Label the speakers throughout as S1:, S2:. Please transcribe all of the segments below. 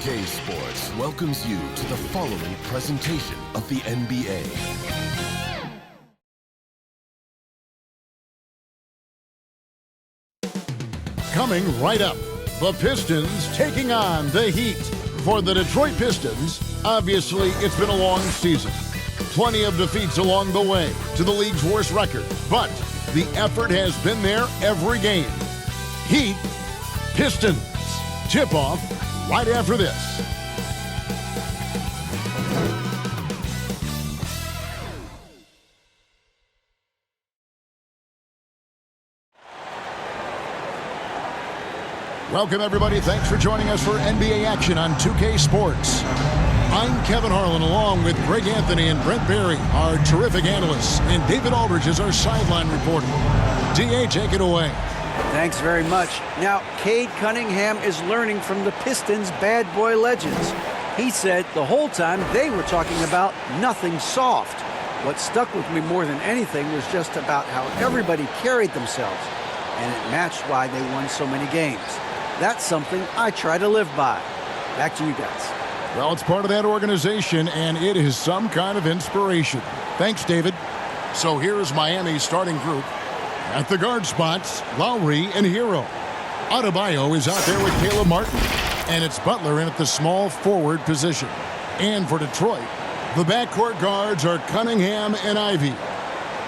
S1: 2K Sports welcomes you to the following presentation of the NBA.
S2: Coming right up, the Pistons taking on the Heat. For the Detroit Pistons, obviously it's been a long season. Plenty of defeats along the way to the league's worst record, but the effort has been there every game. Heat, Pistons. Tip-off right after this. Welcome, everybody. Thanks for joining us for NBA action on 2K Sports. I'm Kevin Harlan, along with Greg Anthony and Brent Berry, our terrific analysts, and David Aldridge is our sideline reporter. DA, take it away.
S3: Thanks very much. Now, Cade Cunningham is learning from the Pistons' bad boy legends. He said the whole time they were talking about nothing soft. What stuck with me more than anything was just about how everybody carried themselves, and it matched why they won so many games. That's something I try to live by. Back to you guys.
S2: Well, it's part of that organization, and it is some kind of inspiration. Thanks, David. So here's Miami's starting group. At the guard spots, Lowry and Hero. Adebayo is out there with Caleb Martin. And it's Butler in at the small forward position. And for Detroit, the backcourt guards are Cunningham and Ivy.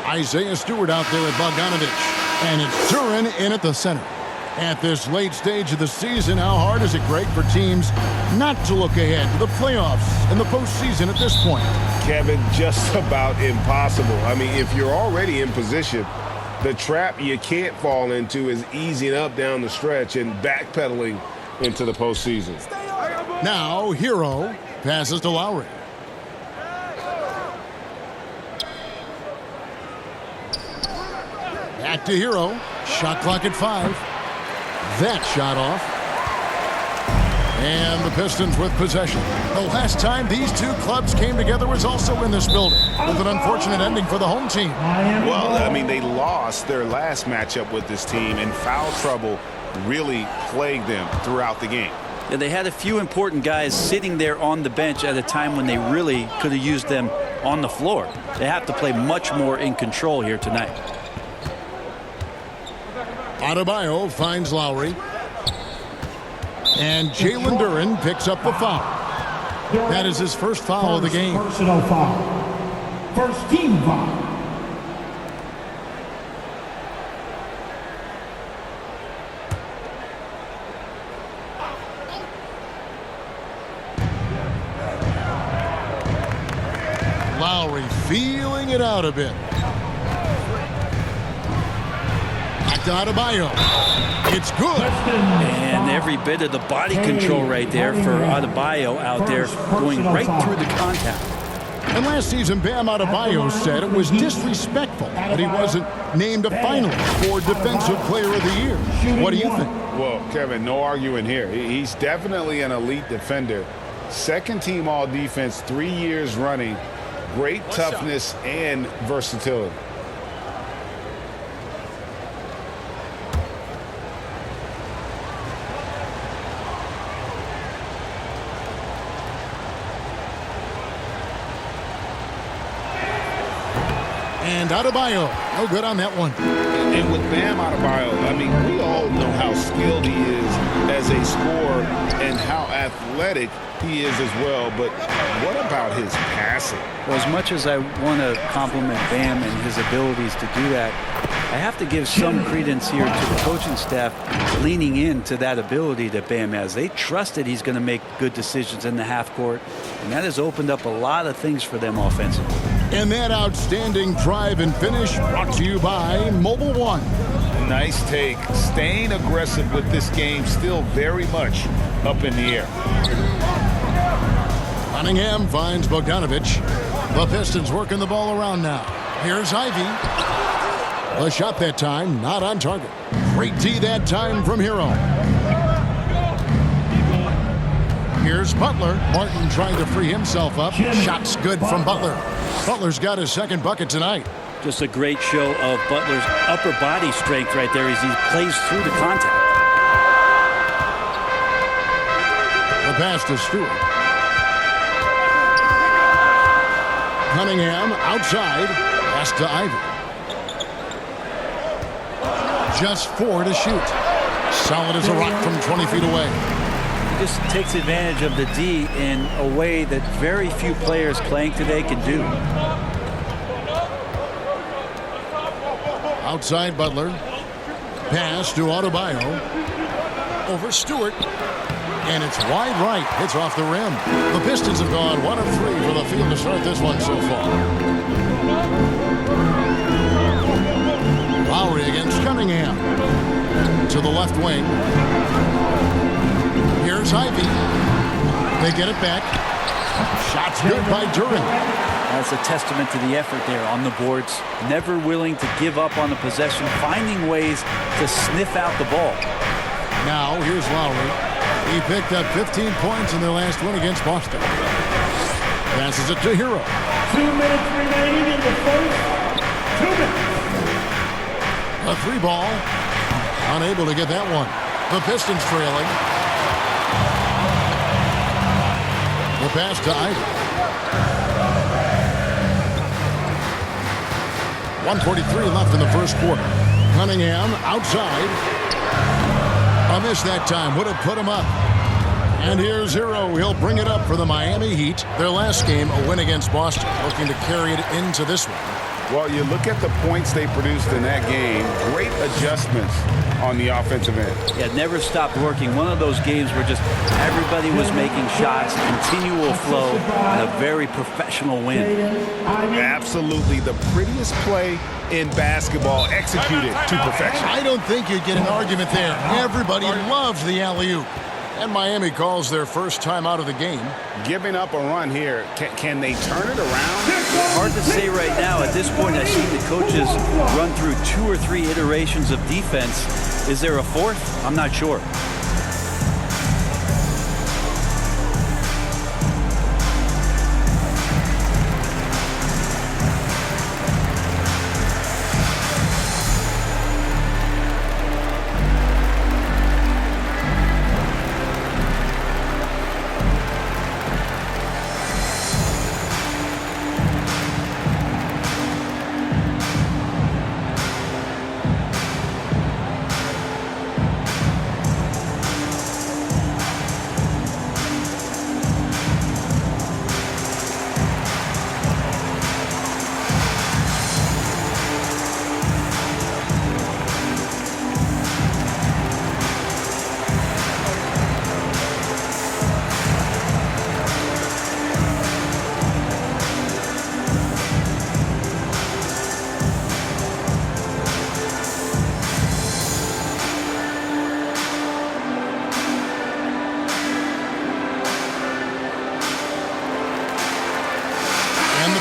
S2: Isaiah Stewart out there at Bogdanovich. And it's Duran in at the center. At this late stage of the season, how hard is it, Greg, for teams not to look ahead to the playoffs and the postseason at this point?
S4: Kevin, just about impossible. I mean, if you're already in position, the trap you can't fall into is easing up down the stretch and backpedaling into the postseason.
S2: Now, Hero passes to Lowry. Back to Hero. Shot clock at 5. That shot off. And the Pistons with possession. The last time these two clubs came together was also in this building, with an unfortunate ending for the home team.
S4: Well, I mean, they lost their last matchup with this team, and foul trouble really plagued them throughout the game.
S5: Yeah, they had a few important guys sitting there on the bench at a time when they really could have used them on the floor. They have to play much more in control here tonight.
S2: Adebayo finds Lowry. And Jalen Duran picks up the foul. That is his first foul of the game.
S6: Personal foul. First team foul.
S2: Lowry feeling it out a bit. Back to Adebayo. It's good.
S5: And every bit of the body control right there for Adebayo out there, going right through the contact.
S2: And last season, Bam Adebayo said it was disrespectful that he wasn't named a finalist for Defensive Player of the Year. What do you think?
S4: Well, Kevin, no arguing here. He's definitely an elite defender. Second team all defense 3 years running. Great toughness and versatility.
S2: And Adebayo, no good on that one.
S4: And with Bam Adebayo, I mean, we all know how skilled he is as a scorer and how athletic he is as well. But what about his passing?
S5: Well, as much as I want to compliment Bam and his abilities to do that, I have to give some credence here to the coaching staff leaning into that ability that Bam has. They trusted he's going to make good decisions in the half court, and that has opened up a lot of things for them offensively.
S2: And that outstanding drive and finish brought to you by Mobile One.
S4: Nice take. Staying aggressive with this game, still very much up in the air.
S2: Cunningham finds Bogdanovich. The Pistons working the ball around now. Here's Ivy. A shot that time, not on target. Great D that time from Hero. Here's Butler. Martin trying to free himself up. Shot's good from Butler. Butler's got his second bucket tonight.
S5: Just a great show of Butler's upper body strength right there as he plays through the contact.
S2: The pass to Stewart. Cunningham outside. Pass to Ivy. Just 4 to shoot. Solid as a rock from 20 feet away.
S5: He just takes advantage of the D in a way that very few players playing today can do.
S2: Outside Butler. Pass to Adebayo. Over Stewart. And it's wide right. It's off the rim. The Pistons have gone 1 of 3 for the field to start this one so far. Lowry against Cunningham. To the left wing. Here's Ivy. They get it back. Shots good by Duran.
S5: That's a testament to the effort there on the boards. Never willing to give up on the possession, finding ways to sniff out the ball.
S2: Now, here's Lowry. He picked up 15 points in their last win against Boston. Passes it to Hero.
S6: 2 minutes remaining in the first. 2 minutes.
S2: A 3 ball. Unable to get that one. The Pistons trailing. The pass to Ivy. 1:43 left in the first quarter. Cunningham outside. A miss that time. Would have put him up. And here's Hero. He'll bring it up for the Miami Heat. Their last game, a win against Boston. Looking to carry it into this one.
S4: Well, you look at the points they produced in that game. Great adjustments on the offensive end.
S5: Yeah, never stopped working. One of those games where just everybody was making shots, continual flow, and a very professional win.
S4: Absolutely the prettiest play in basketball, executed to perfection.
S2: I don't think you'd get an argument there. Everybody loves the alley-oop. And Miami calls their first time out of the game.
S4: Giving up a run here. Can they turn it around?
S5: Hard to say right now. At this point, I see the coaches run through 2 or 3 iterations of defense. Is there a 4th? I'm not sure.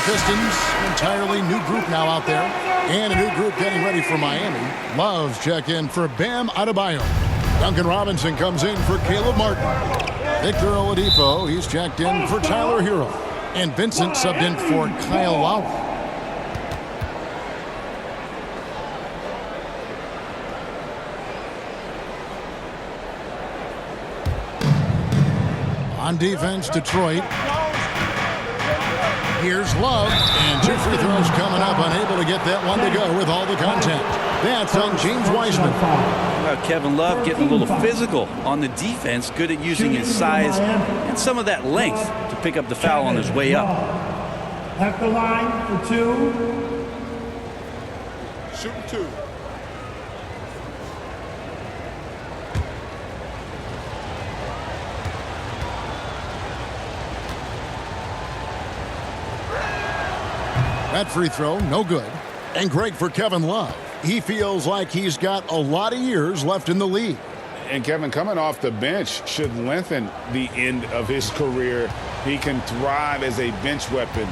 S2: Pistons, entirely new group now out there. And a new group getting ready for Miami. Love's check in for Bam Adebayo. Duncan Robinson comes in for Caleb Martin. Victor Oladipo, he's checked in for Tyler Hero. And Vincent subbed in for Kyle Lowry. On defense, Detroit. Here's Love, and 2 free throws coming up, unable to get that one to go with all the contact. That's on James Wiseman.
S5: Kevin Love getting a little physical on the defense, good at using his size and some of that length to pick up the foul on his way up.
S6: At the line for 2.
S2: Shooting 2. That free throw, no good. And great for Kevin Love. He feels like he's got a lot of years left in the league.
S4: And Kevin, coming off the bench should lengthen the end of his career. He can thrive as a bench weapon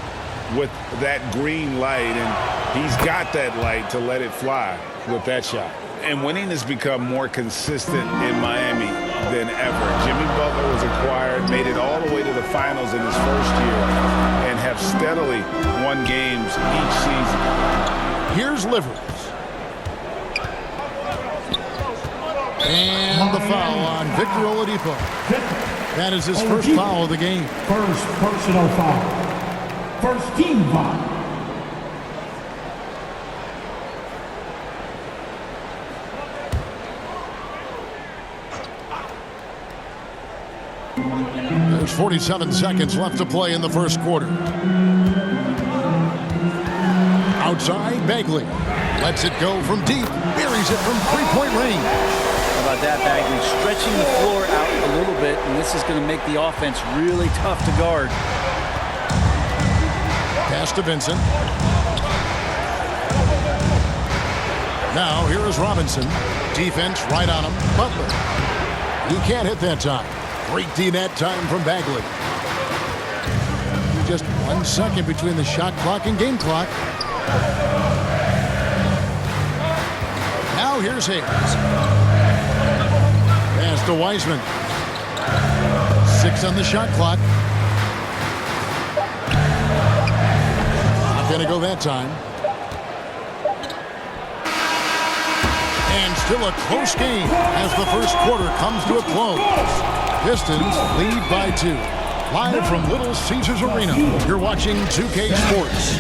S4: with that green light, and he's got that light to let it fly with that shot. And winning has become more consistent in Miami than ever. Jimmy Butler was acquired, made it all the way to the finals in his first year, and have steadily won games each season.
S2: Here's Livers. And the foul on Victor Oladipo. That is his first foul of the game.
S6: First personal foul. First team foul.
S2: There's 47 seconds left to play in the first quarter. Outside, Bagley lets it go from deep, buries it from three-point range.
S5: How about that, Bagley? Stretching the floor out a little bit, and this is going to make the offense really tough to guard.
S2: Pass to Vincent. Now, here is Robinson. Defense right on him. Butler. He can't hit that time. Great D-net time from Bagley. Just 1 second between the shot clock and game clock. Now here's Hayes. Pass to Wiseman. 6 on the shot clock. Not going to go that time. And still a close game as the first quarter comes to a close. Pistons lead by 2. Live from Little Caesars Arena, you're watching 2K Sports.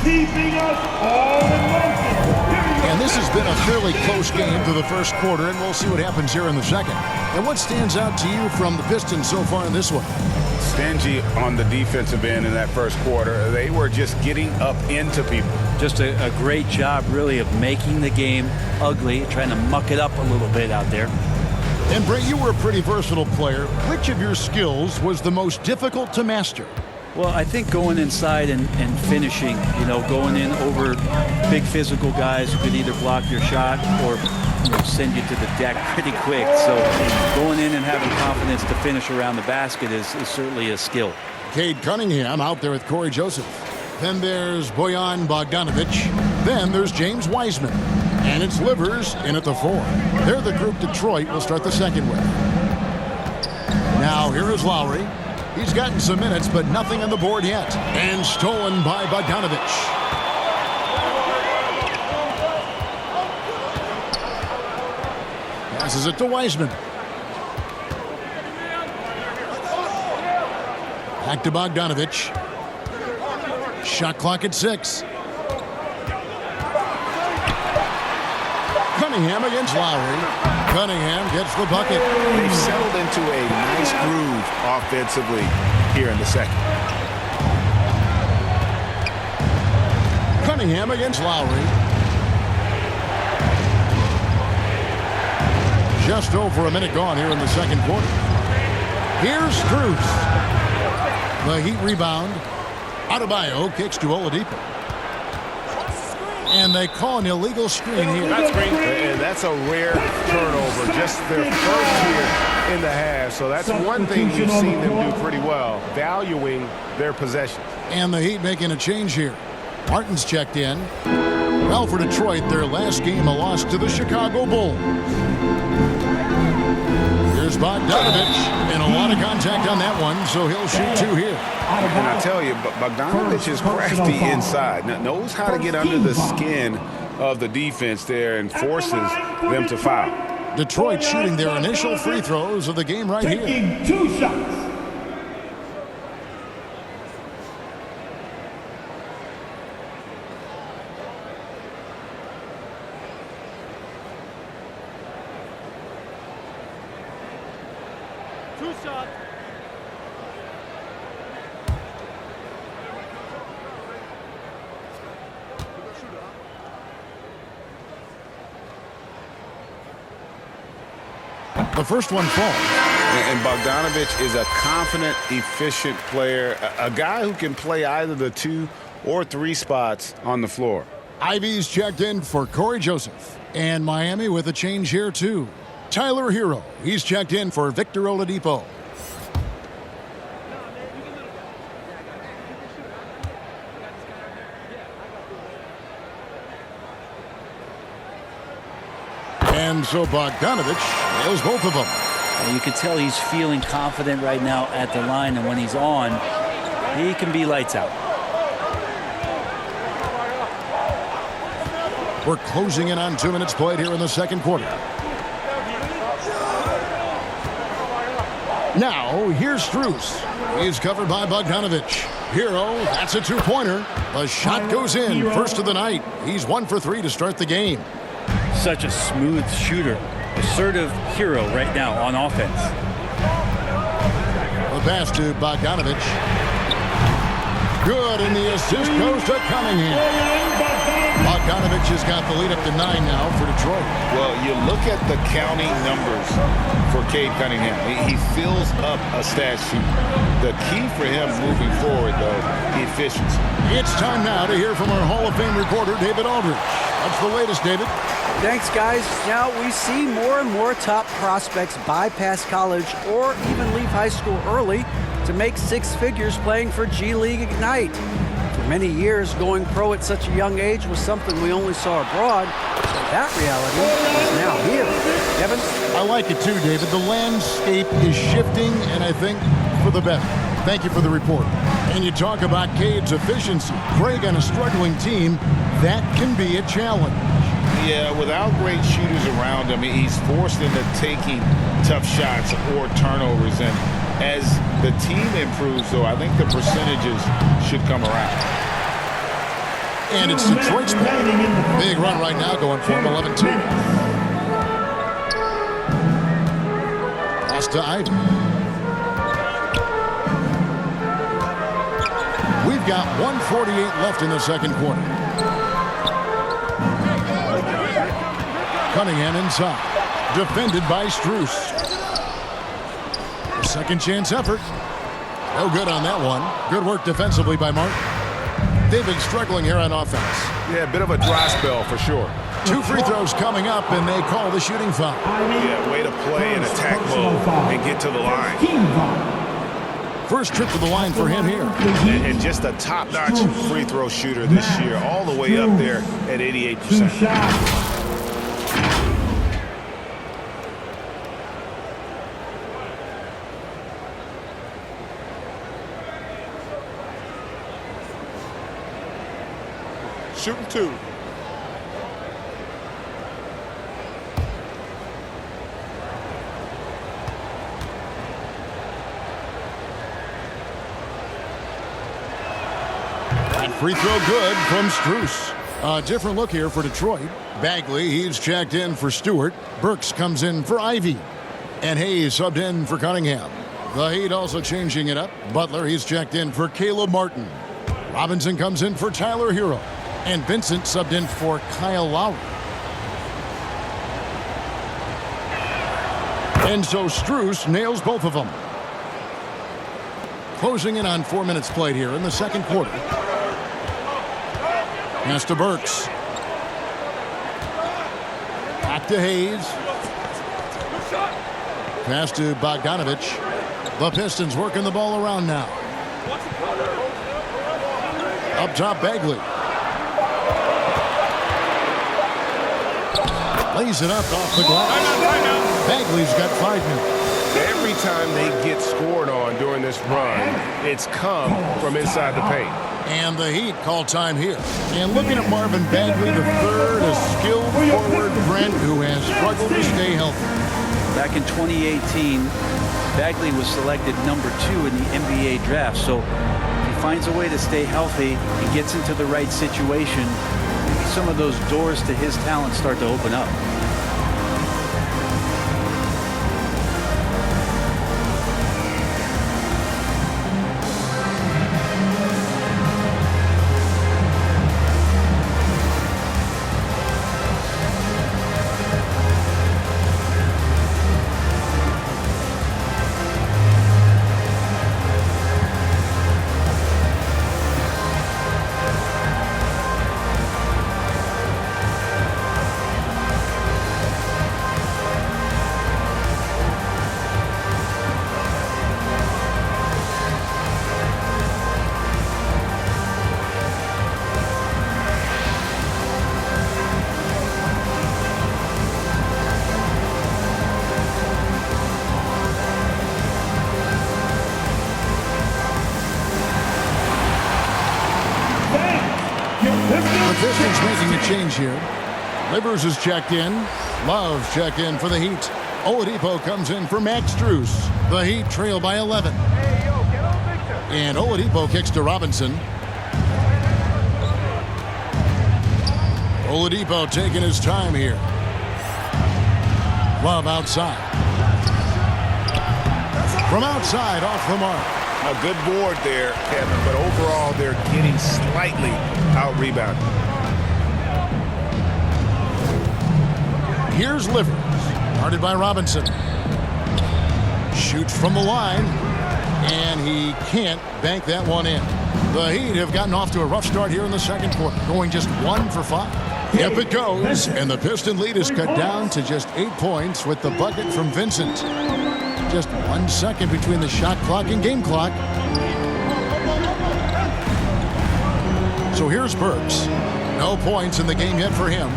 S6: Keeping us all in motion.
S2: And this has been a fairly close game through the first quarter, and we'll see what happens here in the second. And what stands out to you from the Pistons so far in this one?
S4: Stingy on the defensive end in that first quarter. They were just getting up into people.
S5: Just a great job, really, of making the game ugly, trying to muck it up a little bit out there.
S2: And, Brett, you were a pretty versatile player. Which of your skills was the most difficult to master?
S5: Well, I think going inside and finishing, going in over big physical guys who could either block your shot or send you to the deck pretty quick. So going in and having confidence to finish around the basket is certainly a skill.
S2: Cade Cunningham out there with Corey Joseph. Then there's Bojan Bogdanovic. Then there's James Wiseman. And it's Livers in at the 4. They're the group Detroit will start the second with. Now here is Lowry. He's gotten some minutes, but nothing on the board yet. And stolen by Bogdanovic. Passes it to Wiseman. Back to Bogdanovic. Shot clock at 6. Cunningham against Lowry. Cunningham gets the bucket.
S4: They've settled into a nice groove offensively here in the second.
S2: Cunningham against Lowry. Just over a minute gone here in the second quarter. Here's Strus. The Heat rebound. Adebayo kicks to Oladipo. And they call an illegal screen here.
S4: That's great. And that's a rare turnover. Just their first here in the half. So that's one thing we've seen them do pretty well, valuing their possessions.
S2: And the Heat making a change here. Martin's checked in. Well, for Detroit, their last game a loss to the Chicago Bulls. Here's Bogdanovic, and a lot of contact on that one, so he'll shoot 2 here.
S4: And I tell you, Bogdanovic is crafty inside. Knows how to get under the skin of the defense there and forces them to foul.
S2: Detroit shooting their initial free throws of the game right here.
S6: Taking 2 shots.
S2: The first one falls.
S4: And Bogdanovic is a confident, efficient player, a guy who can play either the 2 or 3 spots on the floor.
S2: Ivy's checked in for Corey Joseph. And Miami with a change here, too. Tyler Hero. He's checked in for Victor Oladipo. And so Bogdanovic nails both of them.
S5: You can tell he's feeling confident right now at the line, and when he's on, he can be lights out.
S2: We're closing in on 2 minutes played here in the second quarter. Now, here's Strus. He's covered by Bogdanovich. Hero, that's a two-pointer. The shot goes in, first of the night. He's 1 for 3 to start the game.
S5: Such a smooth shooter. Assertive hero right now on offense.
S2: The pass to Bogdanovich. Good, and the assist goes to Cunningham. Bogdanovich has got the lead up to 9 now for Detroit.
S4: Well, you look at the counting numbers for Cade Cunningham. He fills up a stat sheet. The key for him moving forward, though, efficiency.
S2: It's time now to hear from our Hall of Fame reporter, David Aldridge. What's the latest, David?
S3: Thanks, guys. Now, we see more and more top prospects bypass college or even leave high school early to make 6 figures playing for G League Ignite. For many years, going pro at such a young age was something we only saw abroad. That reality is now here. Kevin?
S2: I like it too, David. The landscape is shifting, and I think for the better. Thank you for the report. And you talk about Cade's efficiency. Craig on a struggling team, that can be a challenge.
S4: Yeah, without great shooters around him, he's forced into taking tough shots or turnovers. And as the team improves, though, I think the percentages should come around.
S2: And it's Detroit's ball. Big run right now going for him, 11-2. Pass to Ivy. We've got 1:48 left in the second quarter. Cunningham inside. Defended by Strus. A second chance effort. No good on that one. Good work defensively by Martin. They've been struggling here on offense.
S4: Yeah, a bit of a dry spell for sure.
S2: 2 free throws coming up, and they call the shooting foul.
S4: Yeah, way to play in attack mode and get to the line.
S2: First trip to the line for him here.
S4: And just a top-notch free throw shooter this year, all the way up there at 88%.
S2: Shooting 2. That free throw good from Strus. A different look here for Detroit. Bagley, he's checked in for Stewart. Burks comes in for Ivy. And Hayes subbed in for Cunningham. The Heat also changing it up. Butler, he's checked in for Caleb Martin. Robinson comes in for Tyler Hero. And Vincent subbed in for Kyle Lowry. And so Strus nails both of them. Closing in on 4 minutes played here in the second quarter. Pass to Burks. Back to Hayes. Pass to Bogdanovich. The Pistons working the ball around now. Up top, Bagley. Lays it up off the glass. Bagley's got 5 minutes.
S7: Every time they get scored on during this run, it's come from inside the paint.
S2: And the Heat call time here. And looking at Marvin Bagley, the third, a skilled forward Brent who has struggled to stay healthy.
S5: Back in 2018, Bagley was selected number 2 in the NBA draft. So if he finds a way to stay healthy and gets into the right situation, some of those doors to his talent start to open up.
S2: Pistons making a change here. Livers is checked in. Love checked in for the Heat. Oladipo comes in for Max Strus. The Heat trail by 11. And Oladipo kicks to Robinson. Oladipo taking his time here. Love outside. From outside, off the mark.
S4: A good board there, Kevin, but overall they're getting slightly out-rebounded.
S2: Here's Livers. Guarded by Robinson. Shoots from the line. And he can't bank that one in. The Heat have gotten off to a rough start here in the second quarter, going just 1 for 5. Up it goes, and the Piston lead is cut down to just 8 points with the bucket from Vincent. Just 1 second between the shot clock and game clock. So here's Burks. No points in the game yet for him.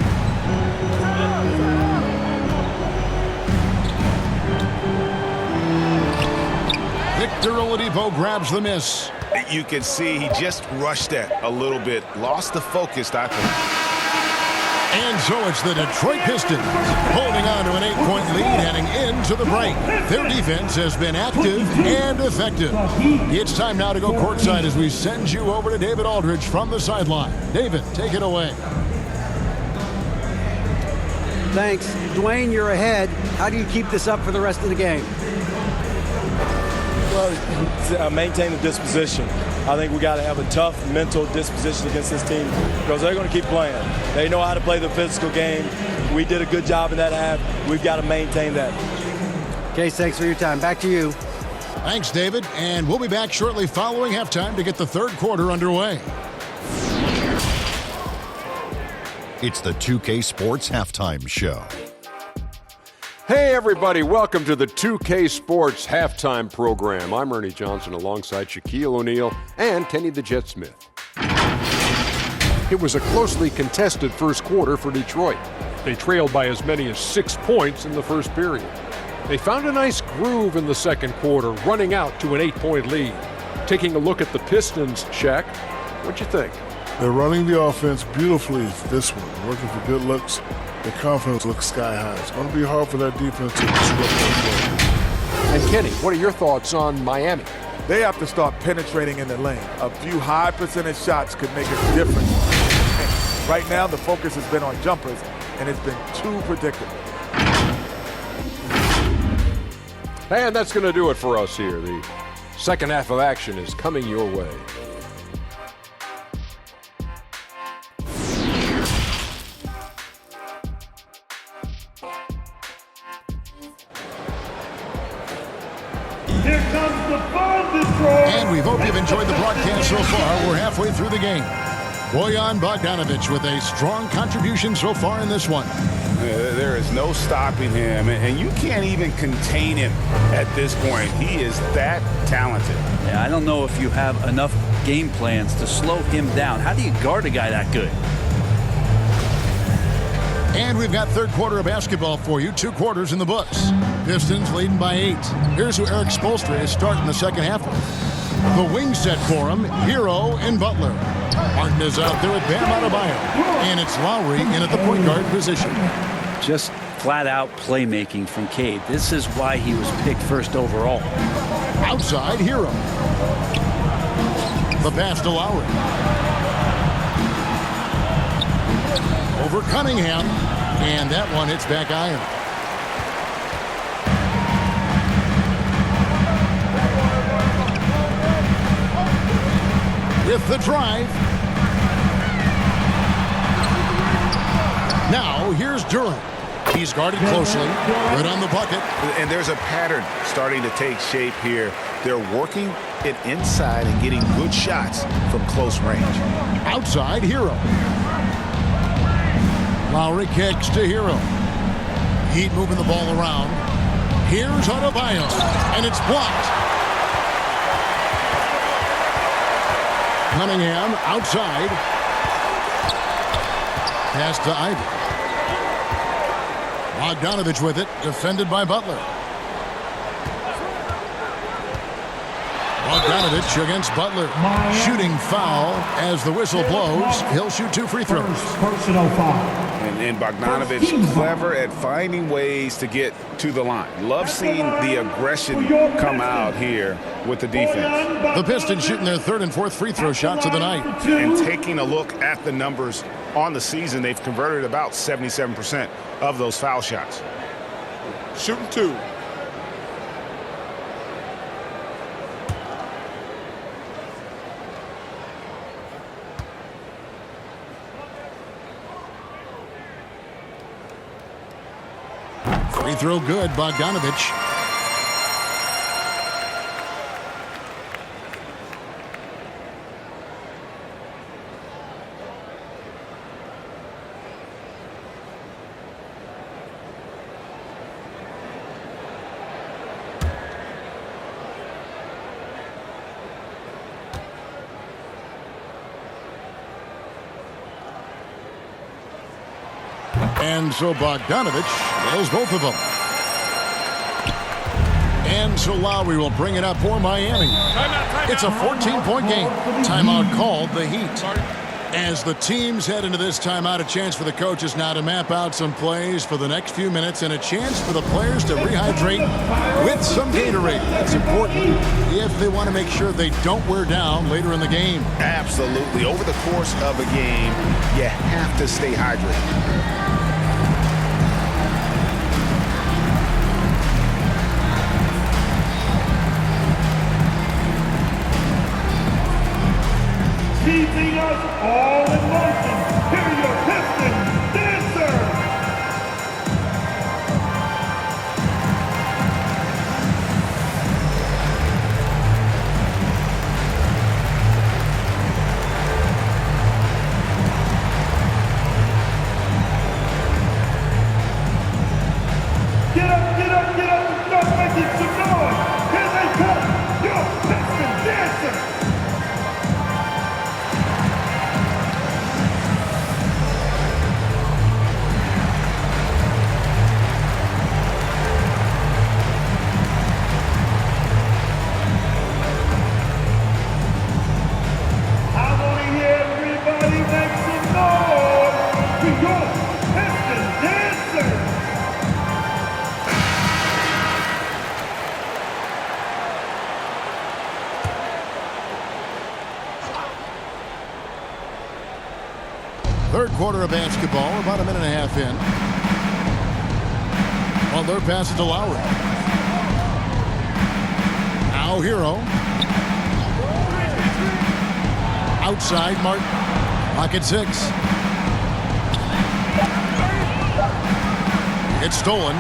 S2: Victor Oladipo grabs the miss.
S4: You can see he just rushed that a little bit. Lost the focus, I think.
S2: And so it's the Detroit Pistons holding on to an 8-point lead heading into the break. Their defense has been active and effective. It's time now to go courtside as we send you over to David Aldridge from the sideline. David, take it away.
S3: Thanks. Dwayne, you're ahead. How do you keep this up for the rest of the game?
S8: Well, maintain the disposition. I think we got to have a tough mental disposition against this team because they're going to keep playing. They know how to play the physical game. We did a good job in that half. We've got to maintain that.
S3: Case, thanks for your time. Back to you.
S2: Thanks, David. And we'll be back shortly following halftime to get the third quarter underway.
S9: It's the 2K Sports Halftime Show.
S10: Hey everybody, welcome to the 2K Sports Halftime Program. I'm Ernie Johnson alongside Shaquille O'Neal and Kenny the Jet Smith. It was a closely contested first quarter for Detroit. They trailed by as many as 6 points in the first period. They found a nice groove in the second quarter, running out to an 8-point lead. Taking a look at the Pistons, Shaq, what'd you think?
S11: They're running the offense beautifully this one, working for good looks. The confidence looks sky high. It's going to be hard for that defense to disrupt that play.
S10: And Kenny, what are your thoughts on Miami?
S12: They have to start penetrating in the lane. A few high percentage shots could make a difference. And right now, the focus has been on jumpers, and it's been too predictable.
S10: And that's going to do it for us here. The second half of action is coming your way.
S6: Here comes the fun, Detroit.
S2: And we hope you've enjoyed the broadcast so far. We're halfway through the game. Bojan Bogdanovic with a strong contribution so far in this one.
S4: There is no stopping him, and you can't even contain him at this point. He is that talented.
S5: Yeah, I don't know if you have enough game plans to slow him down. How do you guard a guy that good?
S2: And we've got third quarter of basketball for you. 2 quarters in the books. Pistons leading by 8. Here's who Eric Spoelstra is starting the second half with. The wing set for him, Hero and Butler. Martin is out there with Bam Adebayo. And it's Lowry in at the point guard position.
S5: Just flat-out playmaking from Cade. This is why he was picked first overall.
S2: Outside, Hero. The pass to Lowry. Over Cunningham, and that one hits back iron. With the drive. Now, here's Durant. He's guarded closely, right on the bucket.
S4: And there's a pattern starting to take shape here. They're working it inside and getting good shots from close range.
S2: Outside, Hero. Lowry kicks to Hero. Heat moving the ball around. Here's Adebayo, and it's blocked. Cunningham outside. Pass to Ivy. Bogdanovic with it, defended by Butler. Bogdanovic against Butler. Shooting foul as the whistle blows. He'll shoot 2 free throws.
S6: Personal foul.
S4: And Bogdanovich clever at finding ways to get to the line. Love seeing the aggression come out here with the defense.
S2: The Pistons shooting their third and fourth free throw shots of the night.
S4: And taking a look at the numbers on the season, they've converted about 77% of those foul shots.
S7: Shooting 2.
S2: Free throw good, Bogdanovich. And so Bogdanovich nails both of them. And so Lowry will bring it up for Miami. It's a 14-point game. Timeout called the Heat. As the teams head into this timeout, a chance for the coaches now to map out some plays for the next few minutes and a chance for the players to rehydrate with some Gatorade. That's important if they want to make sure they don't wear down later in the game.
S4: Absolutely. Over the course of a game, you have to stay hydrated.
S6: Keeping us all in motion. Here are your Pistons dancers. Get up, get up, get up and start making some noise. Here they come, your Pistons dancers.
S2: Third quarter of basketball, about a minute and a half in. Well, their pass it to Lowry. Now Hero. Outside, Martin. Pocket 6. It's stolen.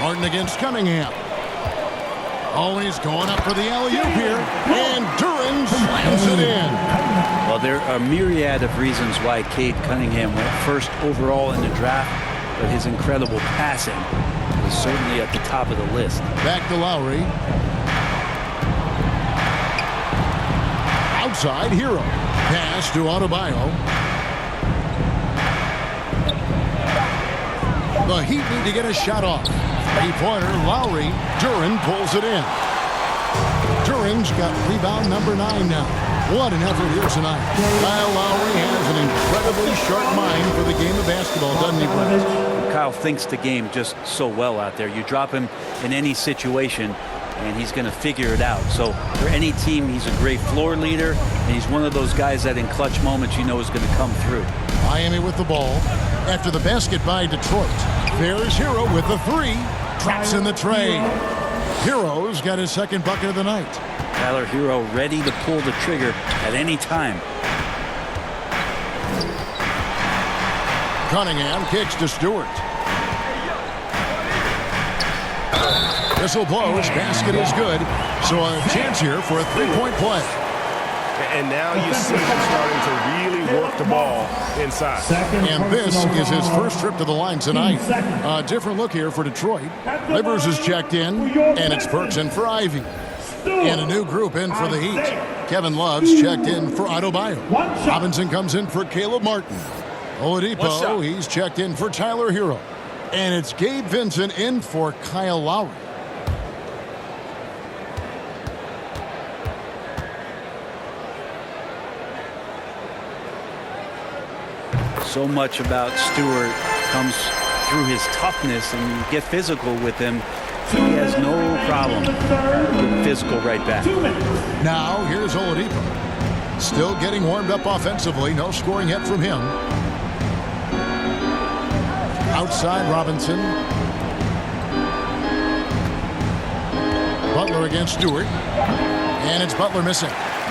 S2: Martin against Cunningham. Always going up for the alley-oop here. And Duran slams it in.
S5: Well, there are a myriad of reasons why Cade Cunningham went first overall in the draft, but his incredible passing is certainly at the top of the list.
S2: Back to Lowry. Outside, Hero. Pass to Adebayo. The Heat need to get a shot off. Three-pointer, Lowry. Duran pulls it in. Duran's got rebound number 9 now. What an effort here tonight. Kyle Lowry has an incredibly sharp mind for the game of basketball, doesn't he, Brett?
S5: Kyle thinks the game just so well out there. You drop him in any situation, and he's going to figure it out. So for any team, he's a great floor leader, and he's one of those guys that in clutch moments you know is going to come through.
S2: Miami with the ball. After the basket by Detroit. There's Hero with the 3. Traps in the tray. Hero's got his second bucket of the night.
S5: Tyler Hero ready to pull the trigger at any time.
S2: Cunningham kicks to Stewart. Whistle blows. Basket is good. So a chance here for a three-point play.
S7: And now you see him starting to really work the ball inside.
S2: And this is his first trip to the line tonight. A different look here for Detroit. Rivers is checked in, and it's Burks in for Ivy. And a new group in for the Heat. Kevin Love's checked in for Adebayo. Robinson comes in for Caleb Martin. Oladipo, he's checked in for Tyler Hero. And it's Gabe Vincent in for Kyle Lowry.
S5: So much about Stewart comes through his toughness, and you get physical with him. He has no problem getting physical right back.
S2: Now here's Oladipo. Still getting warmed up offensively. No scoring yet from him. Outside Robinson. Butler against Stewart. And it's Butler missing.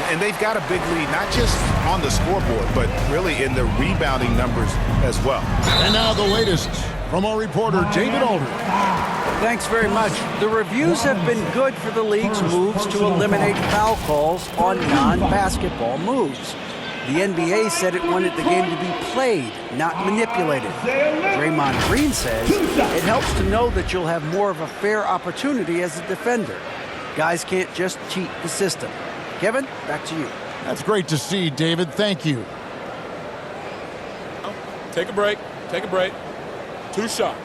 S4: And they've got a big lead, not just on the scoreboard, but really in the rebounding numbers as well.
S2: And now the latest from our reporter, David Aldridge.
S3: Thanks very much. The reviews have been good for the league's moves to eliminate foul calls on non-basketball moves. The NBA said it wanted the game to be played, not manipulated. Draymond Green says it helps to know that you'll have more of a fair opportunity as a defender. Guys can't just cheat the system. Kevin, back to you.
S2: That's great to see, David. Thank you.
S13: Take a break. Take a break. 2 shots.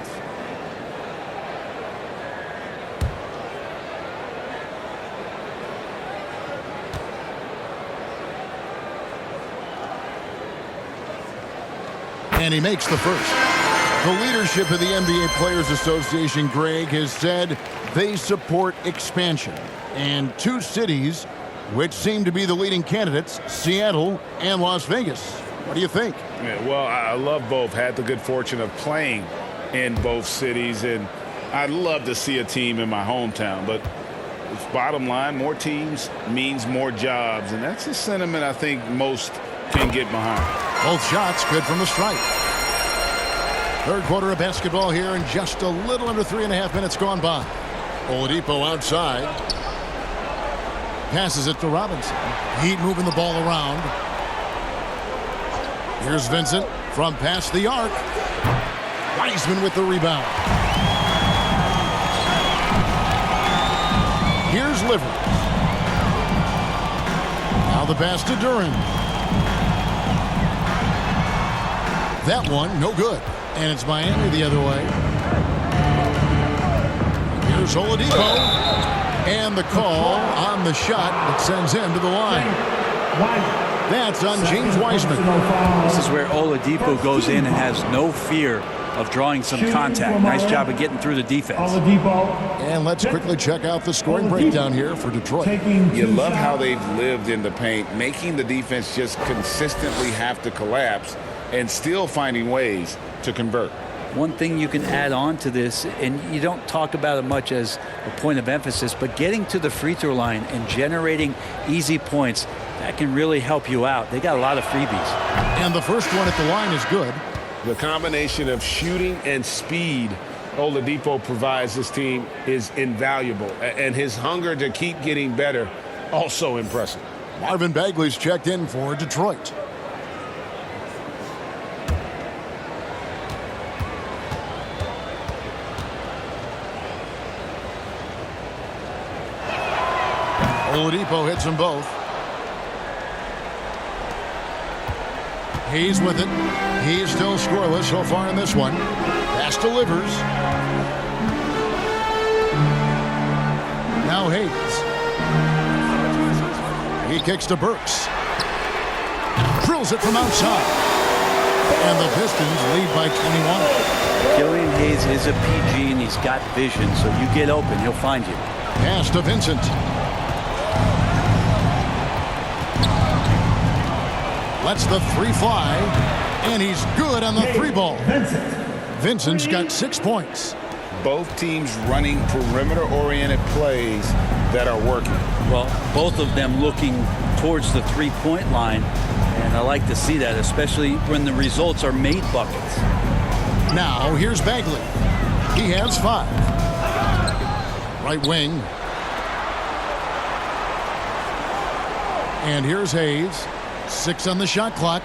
S2: And he makes the first. The leadership of the NBA Players Association, Greg, has said they support expansion. And 2 cities which seem to be the leading candidates, Seattle and Las Vegas. What do you think?
S4: Yeah, well, I love both. Had the good fortune of playing in both cities, and I'd love to see a team in my hometown. But bottom line, more teams means more jobs, and that's a sentiment I think most can get behind.
S2: Both shots good from the stripe. Third quarter of basketball here, and just a little under 3.5 minutes gone by. Oladipo outside. Passes it to Robinson. Heat moving the ball around. Here's Vincent from past the arc. Wiseman with the rebound. Here's Livers. Now the pass to Duran. That one, no good. And it's Miami the other way. Here's Oladipo. And the call on the shot that sends him to the line. That's on James Wiseman.
S5: This is where Oladipo goes in and has no fear of drawing some contact. Nice job of getting through the defense.
S2: And let's quickly check out the scoring breakdown here for Detroit.
S4: You love how they've lived in the paint, making the defense just consistently have to collapse and still finding ways to convert.
S5: One thing you can add on to this, and you don't talk about it much as a point of emphasis, but getting to the free throw line and generating easy points, that can really help you out. They got a lot of freebies.
S2: And the first one at the line is good.
S4: The combination of shooting and speed Oladipo provides this team is invaluable, and his hunger to keep getting better also impressive.
S2: Marvin Bagley's checked in for Detroit. Oladipo hits them both. He's with it. He's still scoreless so far in this one. Pass delivers. Now Hayes. He kicks to Burks. Drills it from outside. And the Pistons lead by 21.
S5: Killian Hayes is a PG and he's got vision, so you get open, he'll find you.
S2: Pass to Vincent. Lets the 3 fly, and he's good on the 3-ball. Vincent's got 6 points.
S4: Both teams running perimeter-oriented plays that are working.
S5: Well, both of them looking towards the 3-point line, and I like to see that, especially when the results are made buckets.
S2: Now, here's Bagley. He has 5. Right wing. And here's Hayes. 6 on the shot clock.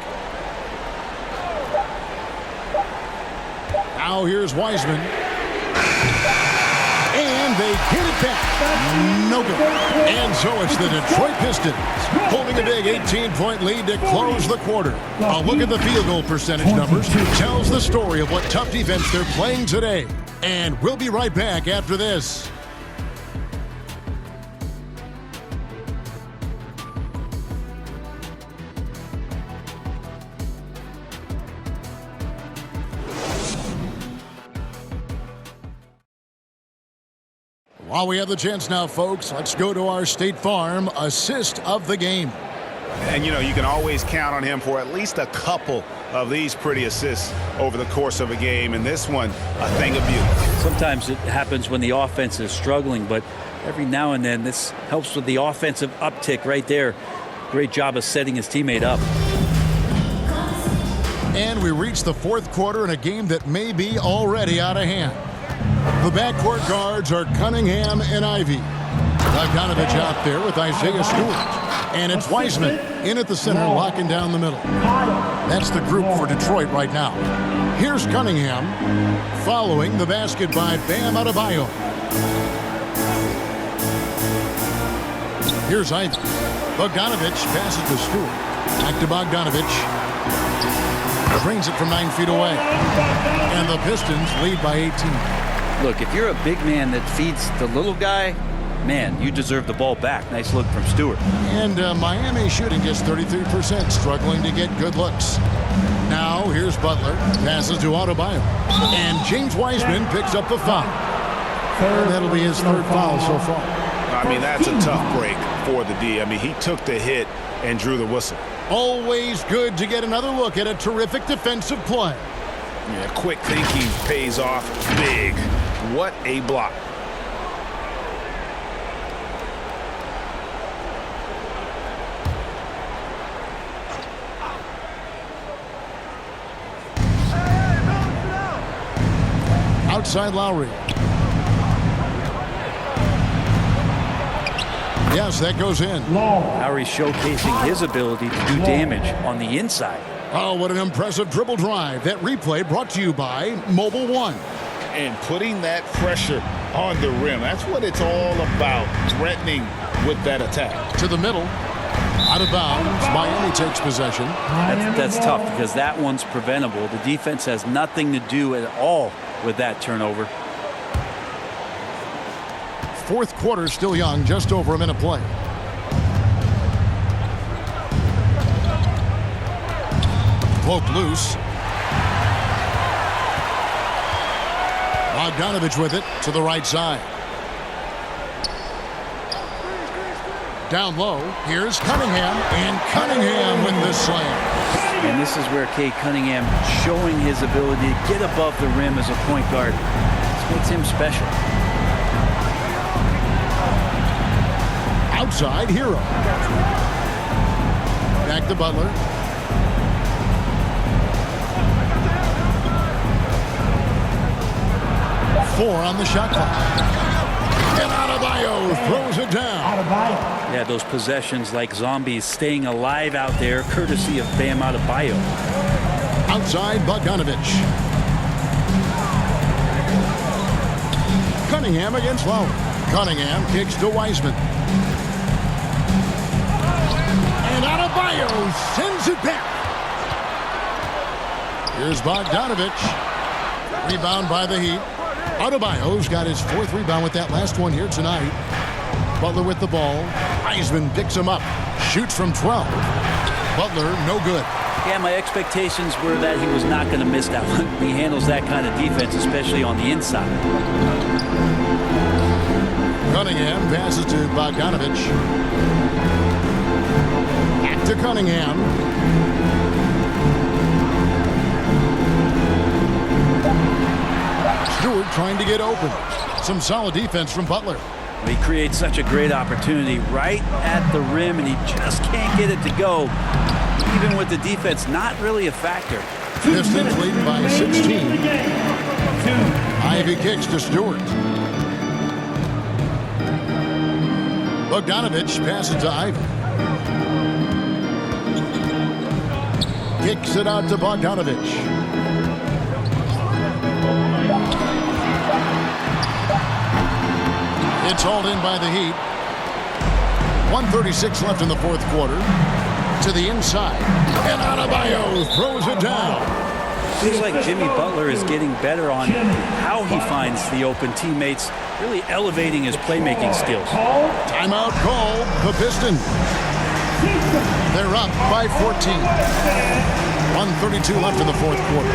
S2: Now here's Wiseman. And they get it back. No good. And so it's the Detroit Pistons holding a big 18-point lead to close the quarter. A look at the field goal percentage numbers tells the story of what tough defense they're playing today. And we'll be right back after this. While we have the chance now, folks, let's go to our State Farm assist of the game.
S4: And, you know, you can always count on him for at least a couple of these pretty assists over the course of a game. And this one, a thing of beauty.
S5: Sometimes it happens when the offense is struggling, but every now and then this helps with the offensive uptick right there. Great job of setting his teammate up.
S2: And we reach the fourth quarter in a game that may be already out of hand. The backcourt guards are Cunningham and Ivy. Bogdanovich out there with Isaiah Stewart. And it's Wiseman in at the center, locking down the middle. That's the group for Detroit right now. Here's Cunningham, following the basket by Bam Adebayo. Here's Ivy. Bogdanovich passes to Stewart. Back to Bogdanovich. Brings it from 9 feet away. And the Pistons lead by 18.
S5: Look, if you're a big man that feeds the little guy, man, you deserve the ball back. Nice look from Stewart.
S2: And Miami shooting just 33%, struggling to get good looks. Now here's Butler, passes to Adebayo. And James Wiseman picks up the foul. And that'll be his third foul so far.
S4: I mean, that's a tough break for the D. I mean, he took the hit and drew the whistle.
S2: Always good to get another look at a terrific defensive play.
S4: Yeah, quick thinking pays off big. What a block.
S2: Outside Lowry. Yes, that goes in.
S5: Lowry showcasing his ability to do damage on the inside.
S2: Oh, what an impressive dribble drive. That replay brought to you by Mobile One.
S4: And putting that pressure on the rim. That's what it's all about, threatening with that attack.
S2: To the middle. Out of bounds. Miami takes possession.
S5: That's tough because that one's preventable. The defense has nothing to do at all with that turnover.
S2: Fourth quarter still young, just over a minute play. Poked loose. Bogdanovich with it to the right side. Down low, here's Cunningham, and Cunningham with the slam.
S5: And this is where Cade Cunningham showing his ability to get above the rim as a point guard. This makes him special.
S2: Outside, Hero. Back to Butler. Four on the shot clock. And Adebayo throws it down.
S5: Yeah, those possessions like zombies staying alive out there, courtesy of Bam Adebayo.
S2: Outside, Bogdanovich. Cunningham against Lowry. Cunningham kicks to Wiseman. And Adebayo sends it back. Here's Bogdanovich. Rebound by the Heat. Adebayo's got his fourth rebound with that last one here tonight. Butler with the ball. Wiseman picks him up. Shoots from 12. Butler, no good.
S5: Yeah, my expectations were that he was not going to miss that one. He handles that kind of defense, especially on the inside.
S2: Cunningham passes to Bogdanovich. Back to Cunningham. Stewart trying to get open. Some solid defense from Butler.
S5: He creates such a great opportunity right at the rim, and he just can't get it to go. Even with the defense not really a factor.
S2: Pistons leading by 16. Ivy kicks to Stewart. Bogdanovich passes to Ivy. Kicks it out to Bogdanovich. It's hauled in by the Heat. 1:36 left in the fourth quarter. To the inside. And Adebayo throws it down.
S5: Seems like Jimmy Butler is getting better on how he finds the open teammates, really elevating his playmaking skills.
S2: Timeout called. The Pistons. They're up by 14. 1:32 left in the fourth quarter.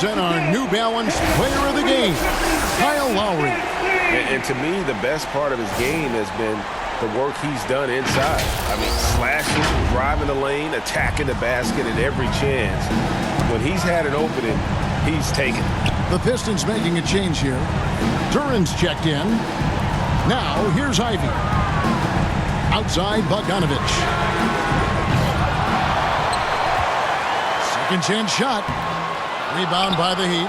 S2: present our New Balance Player of the Game, Kyle Lowry.
S7: And to me, the best part of his game has been the work he's done inside. I mean, slashing, driving the lane, attacking the basket at every chance. When he's had an opening, he's taken it.
S2: The Pistons making a change here. Duran's checked in. Now, here's Ivy. Outside, Bogdanovich. Second chance shot. Rebound by the Heat.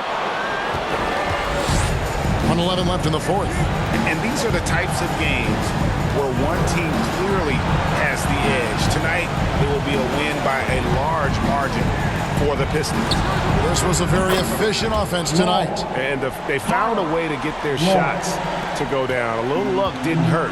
S2: 1:11 left in the fourth.
S4: And these are the types of games where one team clearly has the edge. Tonight, it will be a win by a large margin for the Pistons.
S2: This was a very efficient offense tonight.
S7: And they found a way to get their shots to go down. A little luck didn't hurt.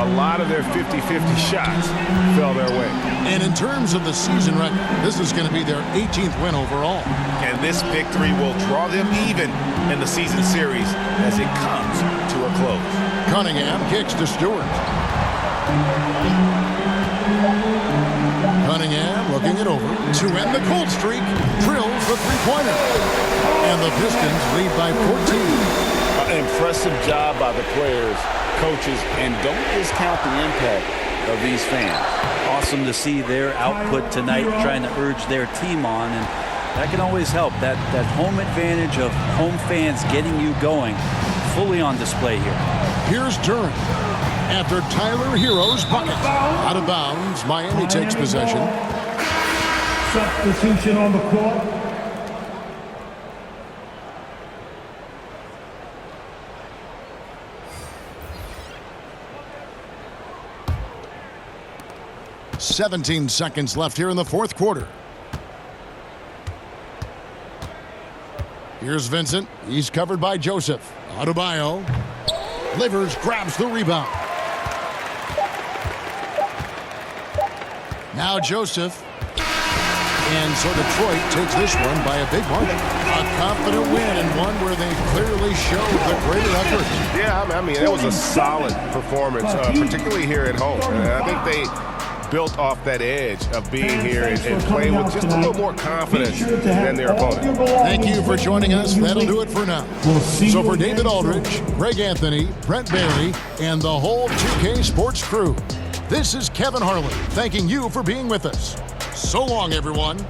S7: A lot of their 50-50 shots fell their way.
S2: And in terms of the season record, this is going to be their 18th win overall.
S4: And this victory will draw them even in the season series as it comes to a close.
S2: Cunningham kicks to Stewart. Cunningham looking it over to end the cold streak. Drills the three-pointer. And the Pistons lead by 14.
S4: Impressive job by the players, coaches, and don't discount the impact of these fans.
S5: Awesome to see their output tonight, trying to urge their team on, and that can always help. That home advantage of home fans getting you going, fully on display here.
S2: Here's Duran after Tyler Hero's bucket. Out of bounds, Miami takes possession.
S6: Substitution on the court.
S2: "17 seconds left here in the fourth quarter. Here's Vincent. He's covered by Joseph. Adebayo. Livers grabs the rebound. Now Joseph. And so Detroit takes this one by a big margin. A confident win and one where they clearly showed the greater effort.
S7: Yeah, I mean, that was a solid performance, particularly here at home. And I think they built off that edge of being here and playing with just a little more confidence than their opponent.
S2: Thank you for joining us. That'll do it for now. So for David Aldridge, Greg Anthony, Brent Barry, and the whole 2K Sports crew, this is Kevin Harlan thanking you for being with us. So long, everyone.